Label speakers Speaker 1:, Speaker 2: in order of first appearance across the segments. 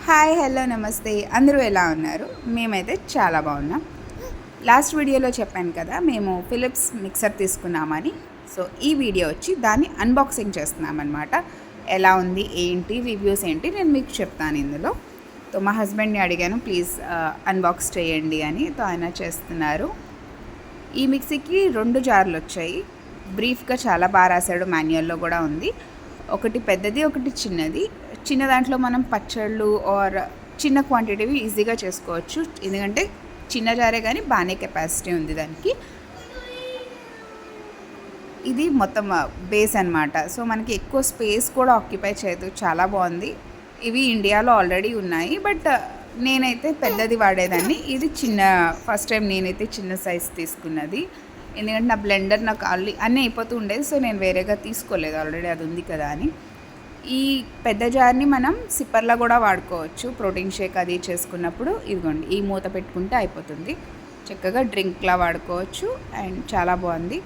Speaker 1: Hi hello నమస్తే అందరూ ఎలా ఉన్నారు? మేమైతే చాలా బాగున్నాం. లాస్ట్ వీడియోలో చెప్పాను కదా మేము ఫిలిప్స్ మిక్సర్ తీసుకున్నామని. సో ఈ వీడియో వచ్చి దాన్ని అన్బాక్సింగ్ చేస్తున్నామన్నమాట. ఎలా ఉంది ఏంటి రివ్యూస్ ఏంటి నేను మీకు చెప్తాను ఇందులో. సో మా హస్బెండ్ని అడిగాను ప్లీజ్ అన్బాక్స్ చేయండి అని. సో ఆయన చేస్తున్నారు. ఈ మిక్సీకి 2 జార్లు వచ్చాయి. బ్రీఫ్గా చాలా బాగా రాశాడు, మాన్యువల్లో కూడా ఉంది. ఒకటి పెద్దది ఒకటి చిన్నది. చిన్న దాంట్లో మనం పచ్చళ్ళు ఆర్ చిన్న క్వాంటిటీవి ఈజీగా చేసుకోవచ్చు, ఎందుకంటే చిన్న జారే కానీ బాగానే కెపాసిటీ ఉంది దానికి. ఇది మొత్తం బేస్ అనమాట. సో మనకి ఎక్కువ స్పేస్ కూడా ఆక్యుపై చేయదు, చాలా బాగుంది. ఇవి ఇండియాలో ఆల్రెడీ ఉన్నాయి, బట్ నేనైతే పెద్దది వాడేదాన్ని. ఇది చిన్న, ఫస్ట్ టైం నేనైతే చిన్న సైజ్ తీసుకున్నది, ఎందుకంటే నా బ్లెండర్ నాకు అన్నీ అయిపోతూ ఉండేది. సో నేను వేరేగా తీసుకోలేదు, ఆల్రెడీ అది ఉంది కదా అని. ఈ పెద్ద జార్ని మనం సిప్పర్లా కూడా వాడుకోవచ్చు, ప్రోటీన్ షేక్ అది చేసుకున్నప్పుడు. ఇదిగోండి, ఈ మూత పెట్టుకుంటే అయిపోతుంది. చక్కగా డ్రింక్లా వాడుకోవచ్చు అండ్ చాలా బాగుంది.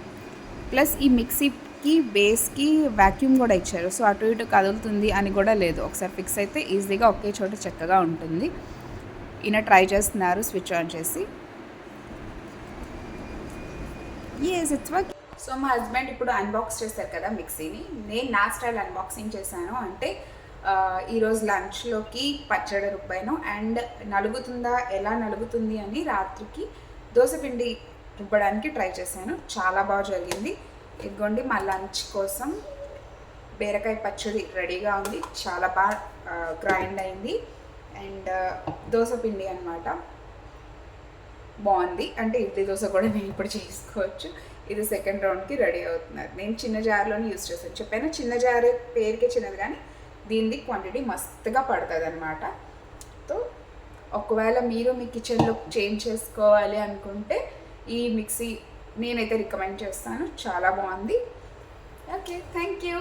Speaker 1: ప్లస్ ఈ మిక్సీకి బేస్కి వ్యాక్యూమ్ కూడా ఇచ్చారు, సో అటు ఇటు కదులుతుంది అని కూడా లేదు. ఒకసారి ఫిక్స్ అయితే ఈజీగా ఒకే చోట చక్కగా ఉంటుంది. ఈయన ట్రై చేస్తున్నారు స్విచ్ ఆన్ చేసి. It's work. సో మా హస్బెండ్ ఇప్పుడు అన్బాక్స్ చేశారు కదా మిక్సీని. నేను నా స్టైల్ అన్బాక్సింగ్ చేశాను. అంటే ఈరోజు లంచ్లోకి పచ్చడి రుబ్బాను అండ్ నలుగుతుందా, ఎలా నలుగుతుంది అని రాత్రికి దోసపిండి రుబ్బడానికి ట్రై చేశాను. చాలా బాగా జరిగింది. ఇదిగోండి మా లంచ్ కోసం బీరకాయ పచ్చడి రెడీగా ఉంది, చాలా బాగా గ్రైండ్ అయింది. అండ్ దోసపిండి అనమాట, బాగుంది. అంటే ఇడ్లీ దోశ కూడా నేను ఇప్పుడు చేసుకోవచ్చు. ఇది సెకండ్ రౌండ్కి రెడీ అవుతున్నారు. నేను చిన్న జార్లోనే యూజ్ చేస్తాను, చెప్పాను చిన్న జార్ పేరుకే చిన్నది, కానీ దీనిది క్వాంటిటీ మస్తుగా పడుతుంది అనమాట. సో ఒకవేళ మీరు మీ కిచెన్లో చేంజ్ చేసుకోవాలి అనుకుంటే ఈ మిక్సీ నేనైతే రికమెండ్ చేస్తాను, చాలా బాగుంది. Okay, thank you.